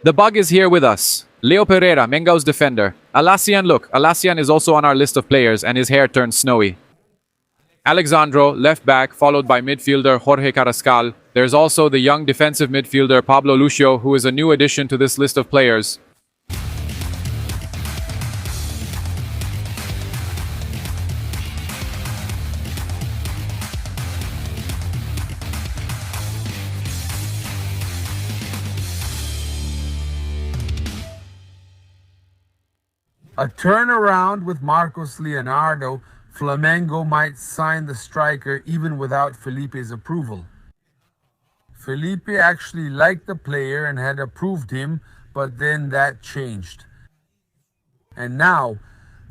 The bug is here with us. Leo Pereira, Mengao's defender. Alassian, look, Alassian is also on our list of players and his hair turned snowy. Alexandro, left back, followed by midfielder Jorge Carrascal. There's also the young defensive midfielder Pablo Lucio, who is a new addition to this list of players. A turnaround with Marcos Leonardo. Flamengo might sign the striker even without Felipe's approval. Felipe actually liked the player and had approved him, but then that changed. And now,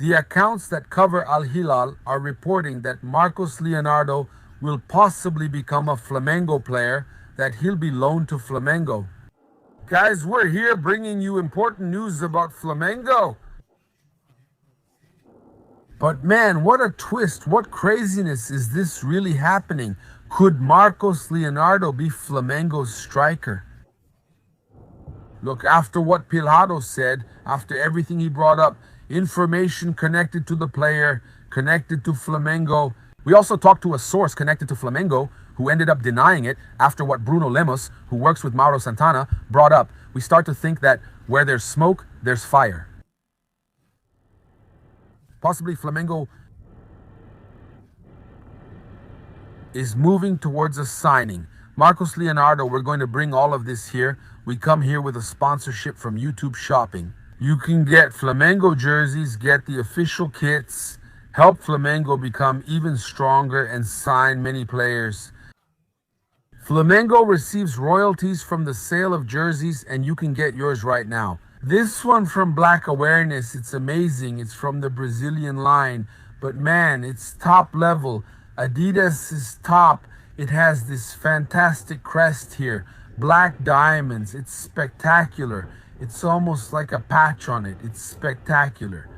the accounts that cover Al-Hilal are reporting that Marcos Leonardo will possibly become a Flamengo player, that he'll be loaned to Flamengo. Guys, we're here bringing you important news about Flamengo. But man, what a twist, what craziness is this really happening? Could Marcos Leonardo be Flamengo's striker? Look, after what Pilhado said, after everything he brought up, information connected to the player, connected to Flamengo. We also talked to a source connected to Flamengo who ended up denying it after what Bruno Lemos, who works with Mauro Santana, brought up. We start to think that where there's smoke, there's fire. Possibly Flamengo is moving towards a signing. Marcos Leonardo, we're going to bring all of this here. We come here with a sponsorship from YouTube Shopping. You can get Flamengo jerseys, get the official kits, help Flamengo become even stronger and sign many players. Flamengo receives royalties from the sale of jerseys, and you can get yours right now. This one from Black Awareness, it's amazing. It's from the Brazilian line, but man, it's top level. Adidas is top. It has this fantastic crest here, black diamonds. It's spectacular. It's almost like a patch on it. It's spectacular.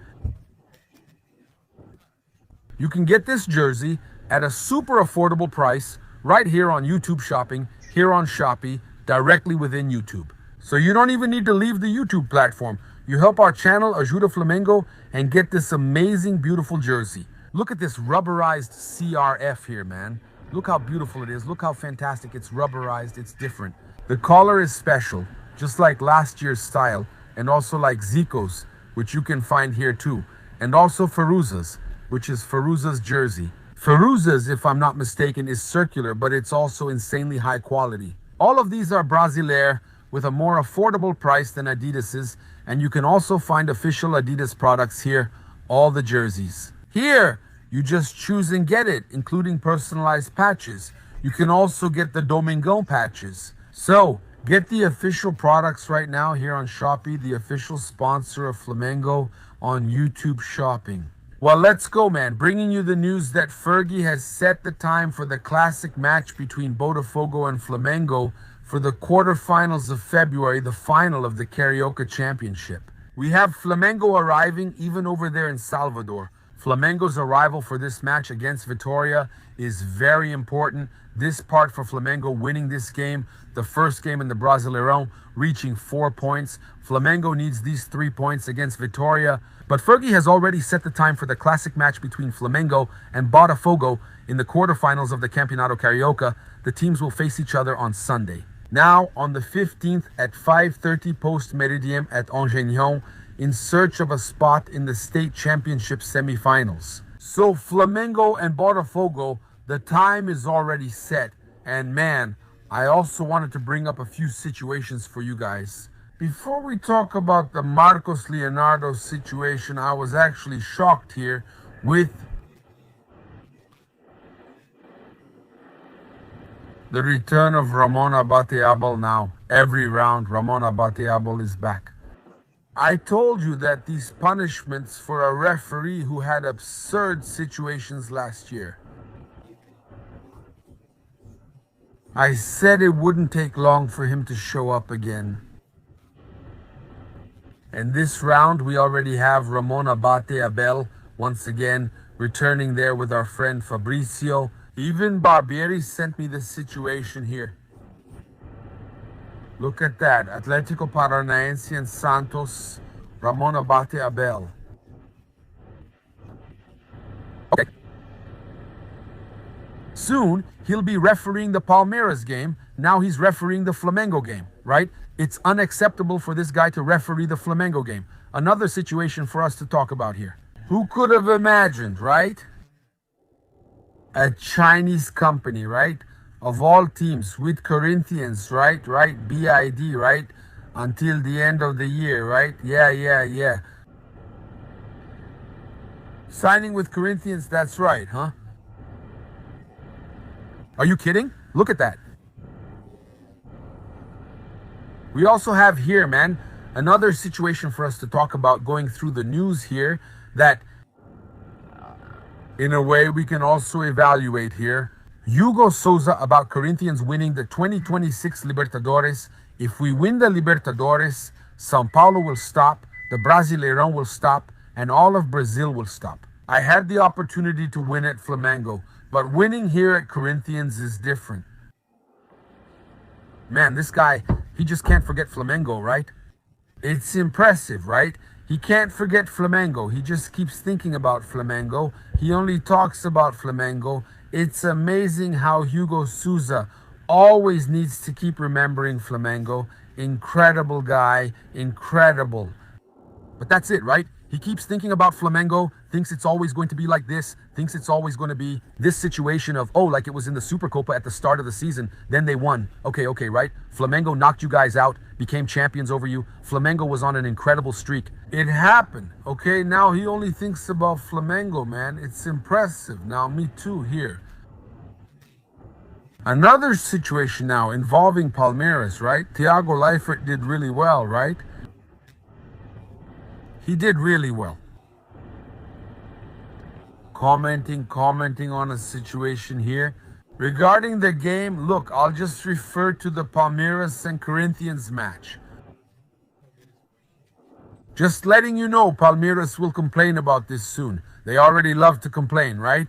You can get this jersey at a super affordable price right here on YouTube Shopping, here on Shopee, directly within YouTube. So you don't even need to leave the YouTube platform. You help our channel, Ajuda Flamengo, and get this amazing, beautiful jersey. Look at this rubberized CRF here, man. Look how beautiful it is. Look how fantastic. It's rubberized. It's different. The collar is special, just like last year's style, and also like Zico's, which you can find here too. And also Feruza's, which is Feruza's jersey. Feruza's, if I'm not mistaken, is circular, but it's also insanely high quality. All of these are Brasileir, with a more affordable price than Adidas's, and you can also find official Adidas products here, all the jerseys. Here, you just choose and get it, including personalized patches. You can also get the Domingão patches. So, get the official products right now here on Shopee, the official sponsor of Flamengo on YouTube Shopping. Well, let's go, man. Bringing you the news that Fergie has set the time for the classic match between Botafogo and Flamengo for the quarterfinals of February, the final of the Carioca Championship. We have Flamengo arriving even over there in Salvador. Flamengo's arrival for this match against Vitória is very important. This part for Flamengo winning this game, the first game in the Brasileirão, reaching 4 points. Flamengo needs these 3 points against Vitória. But Fergie has already set the time for the classic match between Flamengo and Botafogo in the quarterfinals of the Campeonato Carioca. The teams will face each other on Sunday. Now, on the 15th at 5:30 post-meridian at Engenhão, in search of a spot in the state championship semifinals. So Flamengo and Botafogo, the time is already set. And man, I also wanted to bring up a few situations for you guys. Before we talk about the Marcos Leonardo situation, I was actually shocked here with the return of Ramon Abateabal now. Every round, Ramon Abateabal is back. I told you that these punishments for a referee who had absurd situations last year. I said it wouldn't take long for him to show up again. And this round, we already have Ramon Abateabal once again returning there with our friend Fabricio. Even Barbieri sent me this situation here. Look at that. Atletico Paranaense and Santos. Ramon Abate Abel. Okay. Soon, he'll be refereeing the Palmeiras game. Now he's refereeing the Flamengo game, right? It's unacceptable for this guy to referee the Flamengo game. Another situation for us to talk about here. Who could have imagined, right? A Chinese company, right? Of all teams, with Corinthians, right? BID, right? Until the end of the year, right? Yeah. Signing with Corinthians, that's right, huh? Are you kidding? Look at that. We also have here, man, another situation for us to talk about going through the news here that in a way we can also evaluate here. Hugo Souza about Corinthians winning the 2026 Libertadores. If we win the Libertadores, Sao Paulo will stop, the Brasileirão will stop, and all of Brazil will stop. I had the opportunity to win at Flamengo, but winning here at Corinthians is different. Man, this guy, he just can't forget Flamengo, right? It's impressive, right? He can't forget Flamengo. He just keeps thinking about Flamengo. He only talks about Flamengo. It's amazing how Hugo Souza always needs to keep remembering Flamengo. Incredible guy, incredible. But that's it, right? He keeps thinking about Flamengo, thinks it's always going to be like this, thinks it's always going to be this situation of, oh, like it was in the Supercopa at the start of the season, then they won. Okay, right? Flamengo knocked you guys out, became champions over you. Flamengo was on an incredible streak. It happened, okay? Now he only thinks about Flamengo, man. It's impressive. Now, me too here. Another situation now involving Palmeiras, right? Thiago Leifert did really well, right? He did really well. Commenting on a situation here. Regarding the game, look, I'll just refer to the Palmeiras and Corinthians match. Just letting you know, Palmeiras will complain about this soon. They already love to complain, right?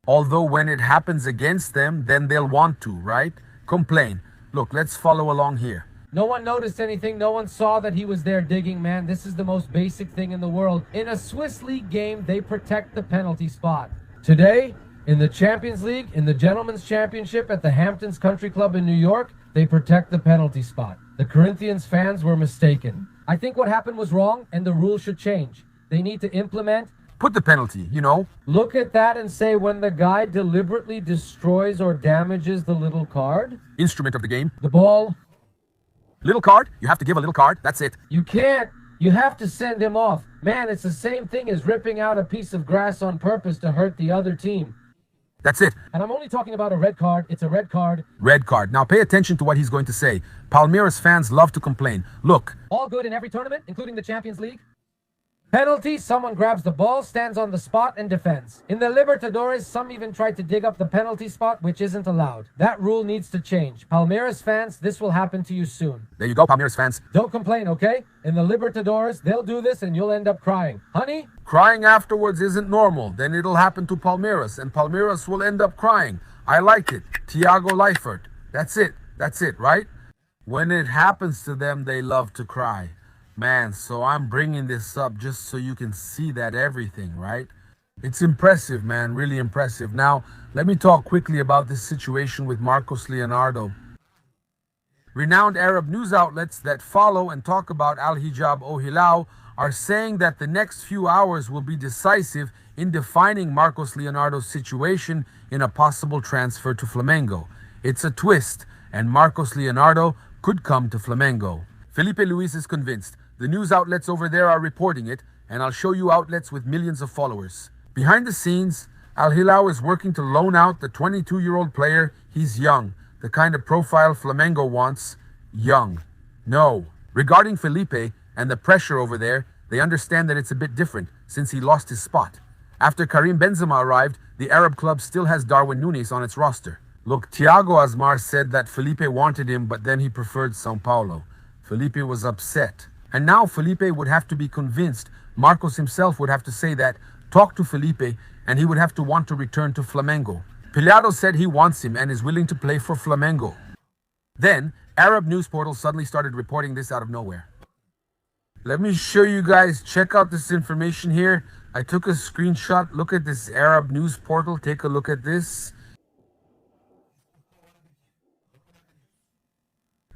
Although when it happens against them, then they'll want to, right? Complain. Look, let's follow along here. No one noticed anything. No one saw that he was there digging, man. This is the most basic thing in the world. In a Swiss League game, they protect the penalty spot. Today, in the Champions League, in the Gentlemen's Championship at the Hamptons Country Club in New York, they protect the penalty spot. The Corinthians fans were mistaken. I think what happened was wrong, and the rules should change. They need to implement. Put the penalty, you know. Look at that and say when the guy deliberately destroys or damages the little card. Instrument of the game. The ball. Little card? You have to give a little card. That's it. You can't. You have to send him off. Man, it's the same thing as ripping out a piece of grass on purpose to hurt the other team. That's it. And I'm only talking about a red card. It's a red card. Red card. Now pay attention to what he's going to say. Palmeiras fans love to complain. Look. All good in every tournament, including the Champions League. Penalty, someone grabs the ball, stands on the spot, and defends. In the Libertadores, some even tried to dig up the penalty spot, which isn't allowed. That rule needs to change. Palmeiras fans, this will happen to you soon. There you go, Palmeiras fans. Don't complain, okay? In the Libertadores, they'll do this and you'll end up crying. Honey? Crying afterwards isn't normal. Then it'll happen to Palmeiras, and Palmeiras will end up crying. I like it. Thiago Leifert. That's it, right? When it happens to them, they love to cry. Man, so I'm bringing this up just so you can see that everything, right? It's impressive, man, really impressive. Now, let me talk quickly about this situation with Marcos Leonardo. Renowned Arab news outlets that follow and talk about Al-Hilal are saying that the next few hours will be decisive in defining Marcos Leonardo's situation in a possible transfer to Flamengo. It's a twist, and Marcos Leonardo could come to Flamengo. Felipe Luis is convinced. The news outlets over there are reporting it, and I'll show you outlets with millions of followers. Behind the scenes, Al-Hilal is working to loan out the 22-year-old player. He's young, the kind of profile Flamengo wants. Young. No. Regarding Felipe and the pressure over there, they understand that it's a bit different since he lost his spot. After Karim Benzema arrived, the Arab club still has Darwin Núñez on its roster. Look, Thiago Asmar said that Felipe wanted him, but then he preferred Sao Paulo. Felipe was upset. And now Felipe would have to be convinced. Marcos himself would have to say that, talk to Felipe, and he would have to want to return to Flamengo. Pilado said he wants him and is willing to play for Flamengo. Then, Arab news portals suddenly started reporting this out of nowhere. Let me show you guys, check out this information here. I took a screenshot. Look at this Arab news portal. Take a look at this.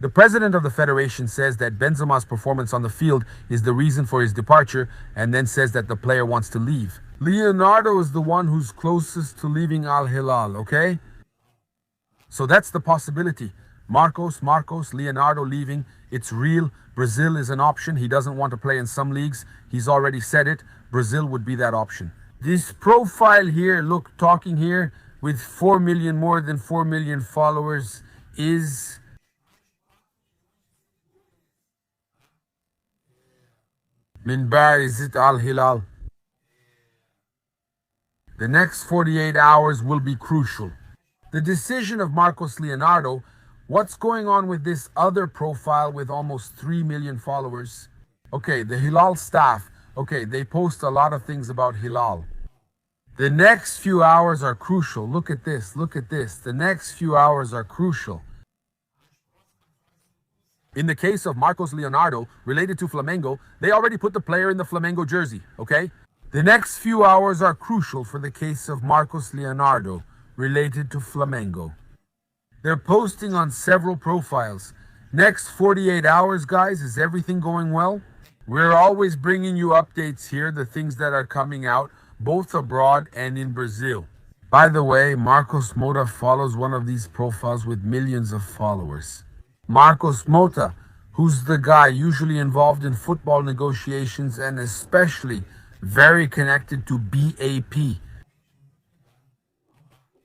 The president of the federation says that Benzema's performance on the field is the reason for his departure, and then says that the player wants to leave. Leonardo is the one who's closest to leaving Al-Hilal, okay? So that's the possibility. Marcos, Leonardo leaving. It's real. Brazil is an option. He doesn't want to play in some leagues. He's already said it. Brazil would be that option. This profile here, look, talking here with 4 million, more than 4 million followers is Minbar, is it Al-Hilal? The next 48 hours will be crucial. The decision of Marcos Leonardo, what's going on with this other profile with almost 3 million followers? Okay, the Hilal staff, okay, they post a lot of things about Hilal. The next few hours are crucial. Look at this, look at this. The next few hours are crucial. In the case of Marcos Leonardo, related to Flamengo, they already put the player in the Flamengo jersey, okay? The next few hours are crucial for the case of Marcos Leonardo, related to Flamengo. They're posting on several profiles. Next 48 hours, guys, is everything going well? We're always bringing you updates here, the things that are coming out, both abroad and in Brazil. By the way, Marcos Mota follows one of these profiles with millions of followers. Marcos Mota, who's the guy usually involved in football negotiations and especially very connected to BAP.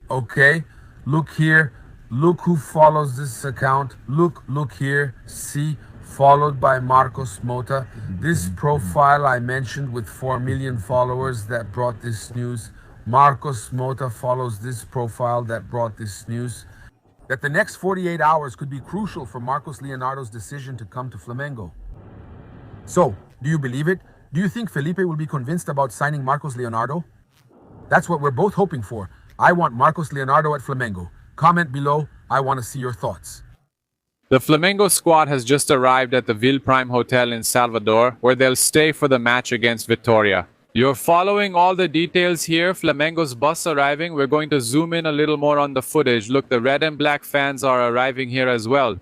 Okay, look here, look who follows this account. Look here, see, followed by Marcos Mota. This profile I mentioned with 4 million followers that brought this news. Marcos Mota follows this profile that brought this news. That the next 48 hours could be crucial for Marcos Leonardo's decision to come to Flamengo. So, do you believe it? Do you think Felipe will be convinced about signing Marcos Leonardo? That's what we're both hoping for. I want Marcos Leonardo at Flamengo. Comment below. I want to see your thoughts. The Flamengo squad has just arrived at the Ville Prime Hotel in Salvador, where they'll stay for the match against Vitória. You're following all the details here. Flamengo's bus arriving. We're going to zoom in a little more on the footage. Look, the red and black fans are arriving here as well.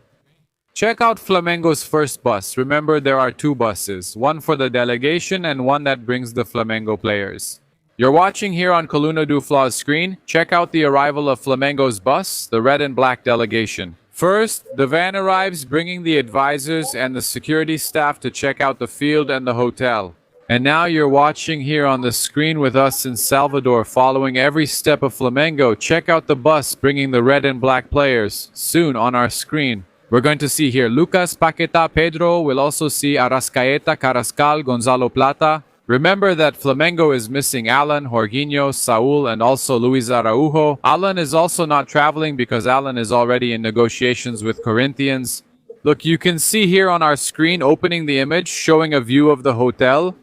Check out Flamengo's first bus. Remember, there are 2 buses, one for the delegation and one that brings the Flamengo players. You're watching here on Coluna do Flaw's screen. Check out the arrival of Flamengo's bus, the red and black delegation. First, the van arrives bringing the advisors and the security staff to check out the field and the hotel. And now you're watching here on the screen with us in Salvador, following every step of Flamengo. Check out the bus bringing the red and black players. Soon on our screen, we're going to see here Lucas, Paqueta, Pedro. We'll also see Arrascaeta, Carrascal, Gonzalo Plata. Remember that Flamengo is missing Alan, Jorginho, Saul, and also Luis Araujo. Alan is also not traveling because Alan is already in negotiations with Corinthians. Look, you can see here on our screen opening the image, showing a view of the hotel.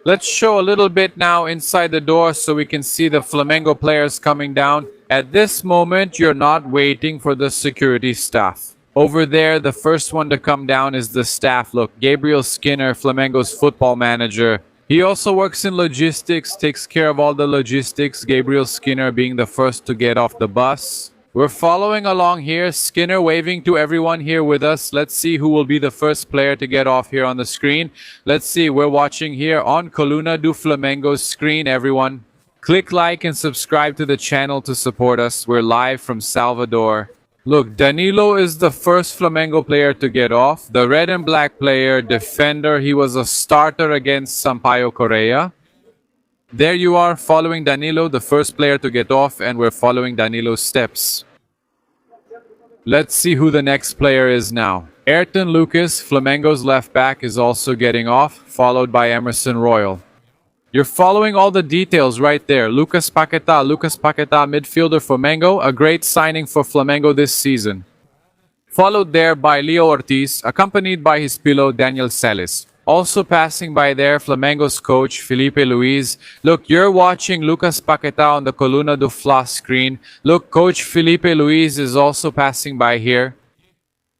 Let's show a little bit now inside the door so we can see the Flamengo players coming down. At this moment, you're not waiting for the security staff. Over there, the first one to come down is the staff. Look, Gabriel Skinner, Flamengo's football manager. He also works in logistics, takes care of all the logistics. Gabriel Skinner being the first to get off the bus. We're following along here, Skinner waving to everyone here with us. Let's see who will be the first player to get off here on the screen. Let's see, we're watching here on Coluna do Flamengo's screen, everyone. Click like and subscribe to the channel to support us. We're live from Salvador. Look, Danilo is the first Flamengo player to get off. The red and black player, defender, he was a starter against Sampaio Correa. There you are, following Danilo, the first player to get off, and we're following Danilo's steps. Let's see who the next player is now. Ayrton Lucas, Flamengo's left back, is also getting off, followed by Emerson Royal. You're following all the details right there. Lucas Paqueta, midfielder for Flamengo, a great signing for Flamengo this season. Followed there by Leo Ortiz, accompanied by his pillow Daniel Celis. Also passing by there, Flamengo's coach, Felipe Luis. Look, you're watching Lucas Paqueta on the Coluna do Fla screen. Look, coach Felipe Luis is also passing by here.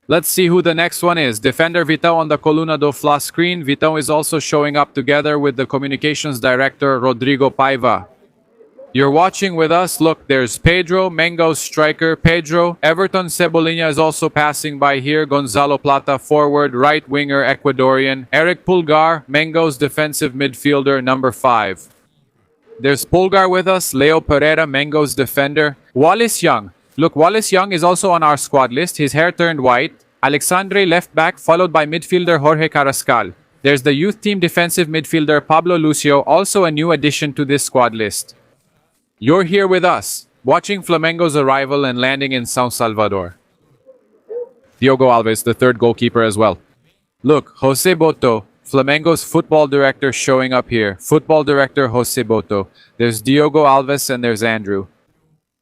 Let's see who the next one is. Defender Vitão on the Coluna do Fla screen. Vitão is also showing up together with the communications director, Rodrigo Paiva. You're watching with us. Look, there's Pedro, Mengo's striker, Pedro. Everton Cebolinha is also passing by here. Gonzalo Plata, forward, right winger, Ecuadorian. Eric Pulgar, Mengo's defensive midfielder, number 5. There's Pulgar with us. Leo Pereira, Mengo's defender. Wallace Young. Look, Wallace Young is also on our squad list. His hair turned white. Alexandre left back, followed by midfielder Jorge Carrascal. There's the youth team defensive midfielder Pablo Lucio, also a new addition to this squad list. You're here with us, watching Flamengo's arrival and landing in São Salvador. Diogo Alves, the third goalkeeper as well. Look, Jose Boto, Flamengo's football director showing up here. Football director Jose Boto. There's Diogo Alves and there's Andrew.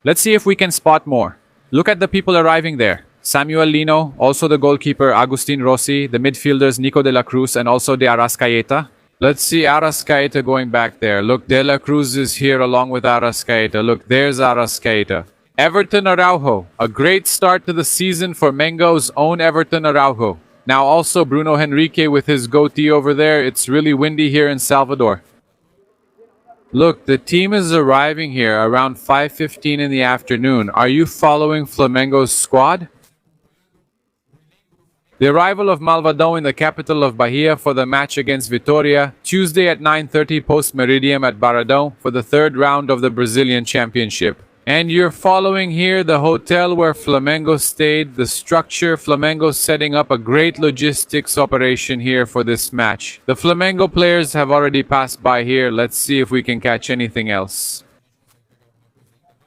Let's see if we can spot more. Look at the people arriving there. Samuel Lino, also the goalkeeper Agustin Rossi, the midfielders Nico de la Cruz and also De Arrascaeta. Let's see Arrascaeta going back there. Look, De La Cruz is here along with Arrascaeta. Look, there's Arrascaeta. Everton Araujo, a great start to the season for Mengo's own Everton Araujo. Now also Bruno Henrique with his goatee over there. It's really windy here in Salvador. Look, the team is arriving here around 5:15 in the afternoon. Are you following Flamengo's squad? The arrival of Malvadão in the capital of Bahia for the match against Vitória, Tuesday at 9:30 post-meridium at Baradão for the third round of the Brazilian Championship. And you're following here the hotel where Flamengo stayed, the structure. Flamengo setting up a great logistics operation here for this match. The Flamengo players have already passed by here. Let's see if we can catch anything else.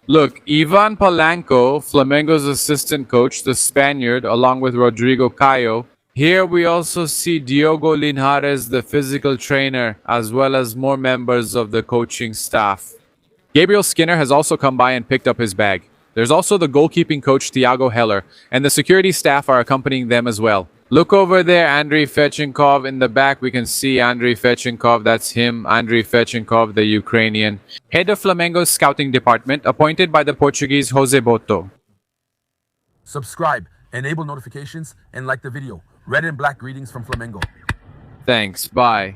Look, Ivan Polanco, Flamengo's assistant coach, the Spaniard, along with Rodrigo Caio. Here we also see Diogo Linhares, the physical trainer, as well as more members of the coaching staff. Gabriel Skinner has also come by and picked up his bag. There's also the goalkeeping coach Thiago Heller, and the security staff are accompanying them as well. Look over there, Andriy Fechenkov in the back. We can see Andriy Fechenkov. That's him, Andriy Fechenkov, the Ukrainian. Head of Flamengo's scouting department, appointed by the Portuguese Jose Boto. Subscribe, enable notifications, and like the video. Red and black greetings from Flamengo. Thanks, bye.